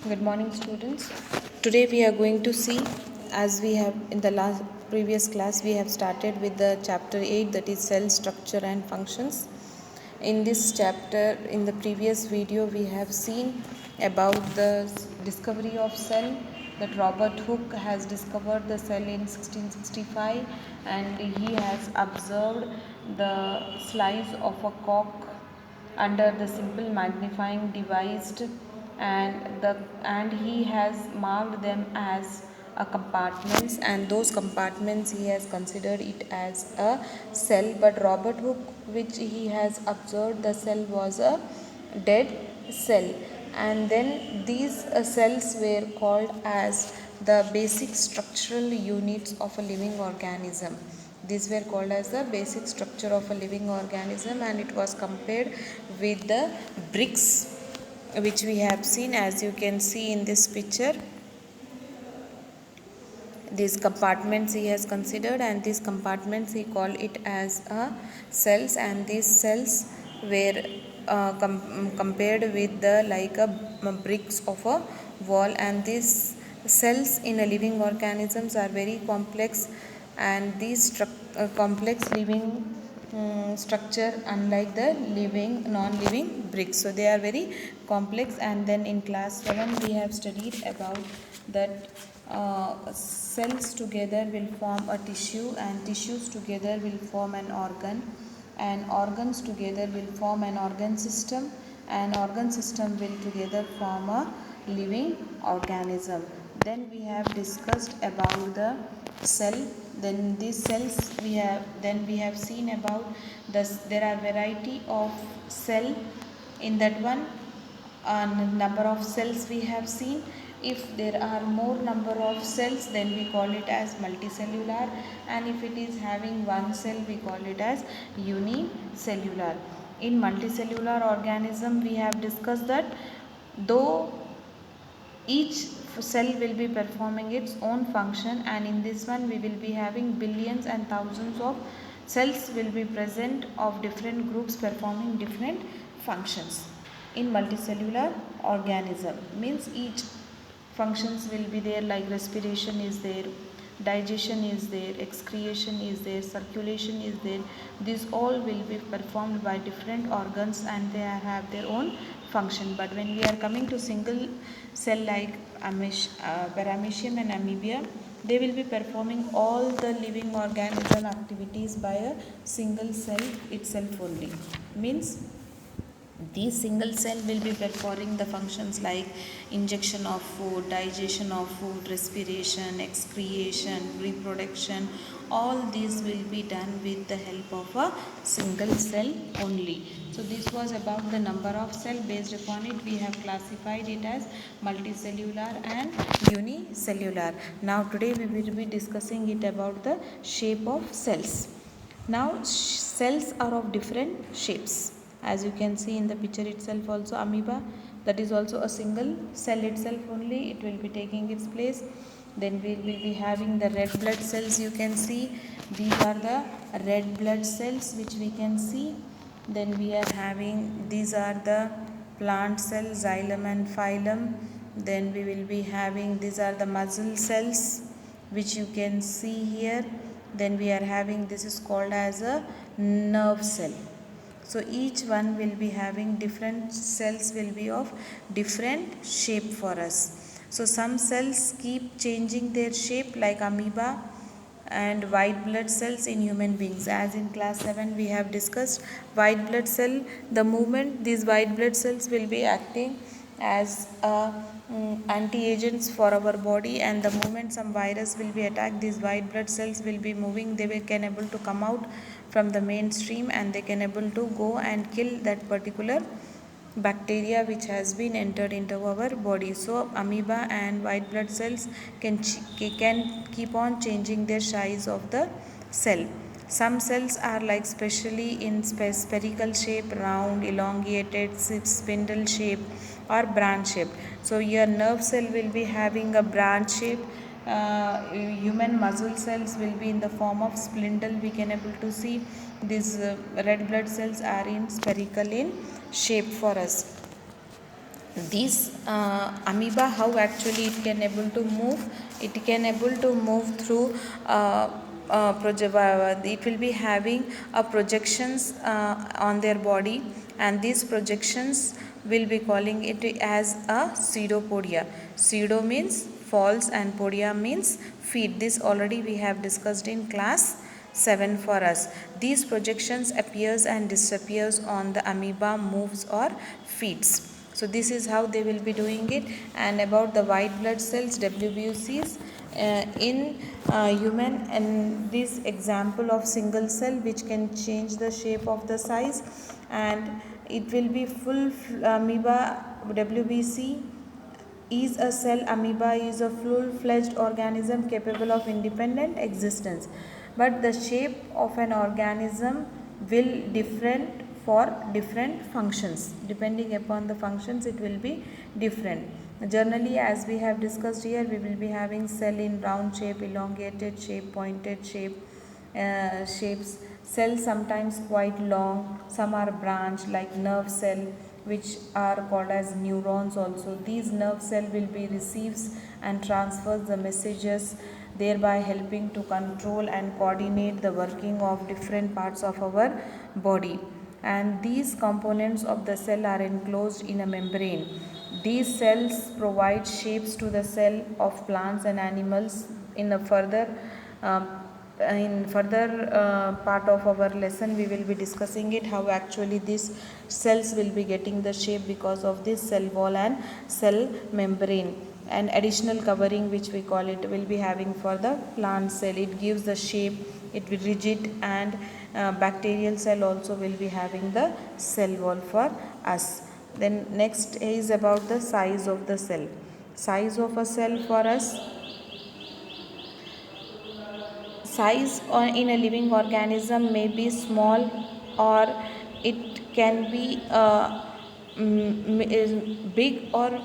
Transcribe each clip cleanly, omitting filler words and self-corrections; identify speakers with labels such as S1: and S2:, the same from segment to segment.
S1: Good morning, students. Today we are going to see, as we have in the last previous class, we have started with the chapter 8, that is cell structure and functions. In this chapter, in the previous video, we have seen about the discovery of cell, that Robert Hooke has discovered the cell in 1665, and he has observed the slice of a cork under the simple magnifying device, and he has marked them as compartments, and those compartments he has considered it as a cell. But Robert Hooke, which he has observed the cell was a dead cell, and then these cells were called as the basic structural units of a living organism. These were called as the basic structure of a living organism, and it was compared with the bricks, which we have seen. As you can see in this picture, these compartments he has considered, and these compartments he called it as cells, and these cells were compared with the like a bricks of a wall. And these cells in a living organisms are very complex, and these complex living structure unlike the living non-living bricks, so they are very complex. And then in class 7 we have studied about that cells together will form a tissue, and tissues together will form an organ, and organs together will form an organ system, and organ system will together form a living organism. Then we have discussed about the cell. Then these cells we have seen about this. There are variety of cell in that one. Number of cells we have seen. If there are more number of cells, then we call it as multicellular, and if it is having one cell, we call it as unicellular. In multicellular organism, we have discussed that though each cell will be performing its own function, and in this one we will be having billions and thousands of cells will be present of different groups performing different functions. In multicellular organism means each functions will be there, like respiration is there, digestion is there, excretion is there, circulation is there. These all will be performed by different organs, and they have their own function. But when we are coming to single cell like paramecium and amoeba, they will be performing all the living organism activities by a single cell itself only. Means these single cell will be performing the functions like injection of food, digestion of food, respiration, excretion, reproduction. All these will be done with the help of a single cell only. So this was about the number of cell. Based upon it, we have classified it as multicellular and unicellular. Now today we will be discussing it about the shape of cells. Now cells are of different shapes. As you can see in the picture itself also, amoeba, that is also a single cell itself only, it will be taking its place. Then we will be having the red blood cells. You can see these are the red blood cells which we can see. Then we are having, these are the plant cells, xylem and phylum. Then we will be having, these are the muscle cells which you can see here. Then we are having, this is called as a nerve cell. So each one will be having different cells, will be of different shape for us. So some cells keep changing their shape like amoeba and white blood cells in human beings. As in class 7 we have discussed white blood cell, the movement these white blood cells will be acting as anti-agents for our body, and the moment some virus will be attacked, these white blood cells will be moving, they can able to come out from the mainstream, and they can able to go and kill that particular bacteria which has been entered into our body. So amoeba and white blood cells can keep on changing their size of the cell. Some cells are like specially in spherical shape, round, elongated, spindle shape or branch shape. So your nerve cell will be having a branch shape. Human muscle cells will be in the form of spindle. We can able to see these red blood cells are in spherical in shape for us. This amoeba, how actually it can able to move, it can able to move through it will be having a projections on their body, and these projections will be calling it as a pseudopodia. Pseudo means false and podia means feet. This already we have discussed in class 7 for us. These projections appears and disappears on the amoeba moves or feeds. So this is how they will be doing it. And about the white blood cells, WBCs, in human, and this example of single cell which can change the shape of the size, and it will be full amoeba. WBC is a cell. Amoeba is a full-fledged organism capable of independent existence, but the shape of an organism will different for different functions. Depending upon the functions, it will be different. Generally, as we have discussed here, we will be having cell in round shape, elongated shape, pointed shape, shapes. Cells sometimes quite long, some are branched like nerve cell, which are called as neurons also. These nerve cell will be receives and transfers the messages, thereby helping to control and coordinate the working of different parts of our body. And these components of the cell are enclosed in a membrane. These cells provide shapes to the cell of plants and animals. Uh, in further part of our lesson, we will be discussing it how actually these cells will be getting the shape because of this cell wall and cell membrane. And additional covering, which we call it, will be having for the plant cell. It gives the shape, it will be rigid, and bacterial cell also will be having the cell wall for us. Then next is about the size of the cell. Size of a cell for us. Size in a living organism may be small, or it can be big, or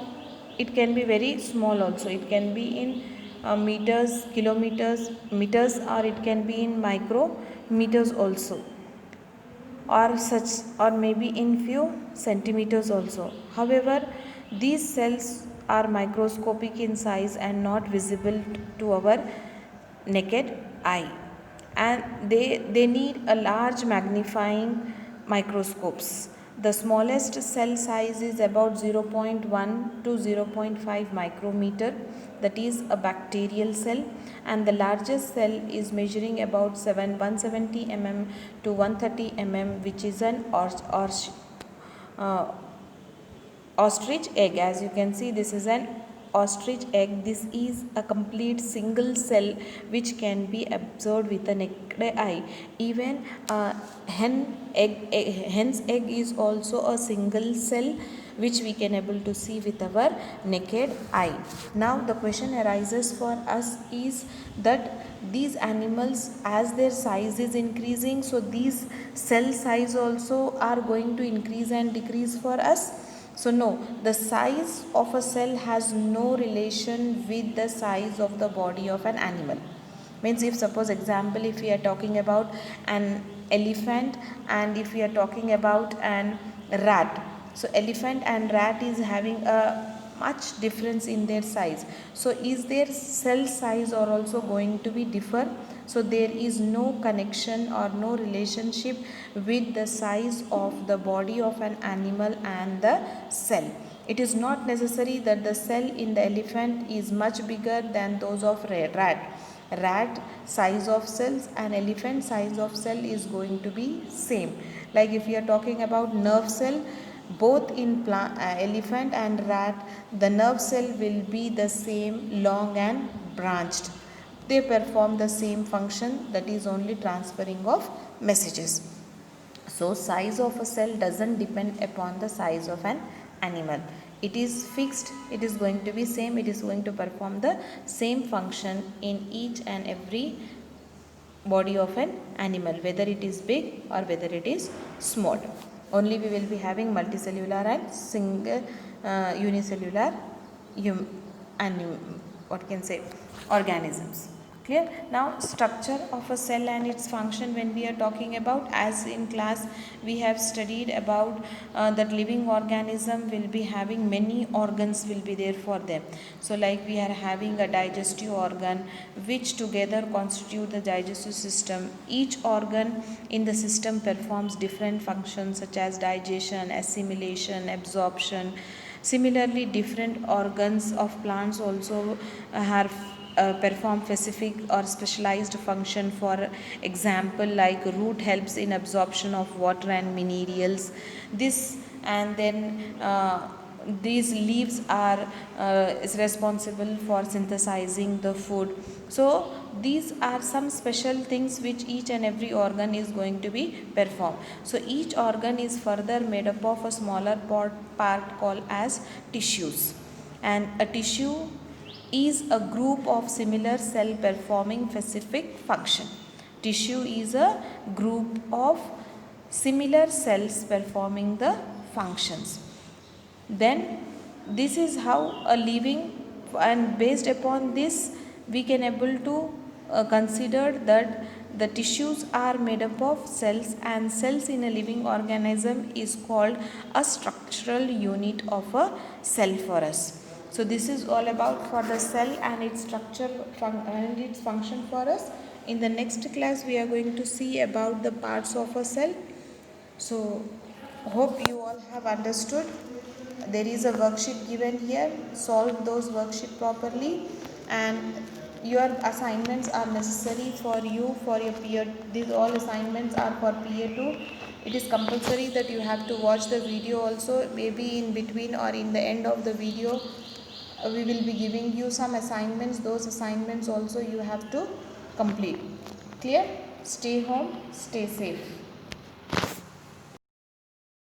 S1: it can be very small also. It can be in meters, kilometers, meters, or it can be in micrometers also, or such, or maybe in few centimeters also. However, these cells are microscopic in size and not visible to our naked eye, and they need a large magnifying microscopes. The smallest cell size is about 0.1 to 0.5 micrometer, that is a bacterial cell, and the largest cell is measuring about 170 mm to 130 mm, which is an uh, ostrich egg. As you can see, this is an ostrich egg. This is a complete single cell which can be observed with the naked eye. Even hen's egg is also a single cell which we can able to see with our naked eye. Now the question arises for us is that these animals, as their size is increasing, so these cell size also are going to increase and decrease for us. So no, the size of a cell has no relation with the size of the body of an animal. Means, if suppose example, if we are talking about an elephant, and if we are talking about an rat, so elephant and rat is having a much difference in their size. So is their cell size are also going to be differ? So there is no connection or no relationship with the size of the body of an animal and the cell. It is not necessary that the cell in the elephant is much bigger than those of rat. Rat size of cells and elephant size of cell is going to be same. Like if we are talking about nerve cell, both in elephant and rat, the nerve cell will be the same, long and branched. They perform the same function, that is only transferring of messages. So size of a cell doesn't depend upon the size of an animal. It is fixed, it is going to be same, it is going to perform the same function in each and every body of an animal, whether it is big or whether it is small. Only we will be having multicellular and single unicellular and what can say organisms. Clear? Now structure of a cell and its function, when we are talking about, as in class we have studied about that living organism will be having many organs will be there for them. So like we are having a digestive organ which together constitute the digestive system. Each organ in the system performs different functions such as digestion, assimilation, absorption. Similarly, different organs of plants also have perform specific or specialized function. For example, like root helps in absorption of water and minerals. This and then these leaves are is responsible for synthesizing the food. So these are some special things which each and every organ is going to be performed. So each organ is further made up of a smaller part called as tissues, and a tissue is a group of similar cell performing specific function. Tissue is a group of similar cells performing the functions. Then this is how a living, and based upon this we can able to consider that the tissues are made up of cells, and cells in a living organism is called a structural unit of a cell for us. So this is all about for the cell and its structure and its function for us. In the next class we are going to see about the parts of a cell. So hope you all have understood. There is a worksheet given here. Solve those worksheet properly, and your assignments are necessary for you for your peer. These all assignments are for peer 2. It is compulsory that you have to watch the video also. Maybe in between or in the end of the video we will be giving you some assignments. Those assignments also you have to complete. Clear? Stay home, stay safe.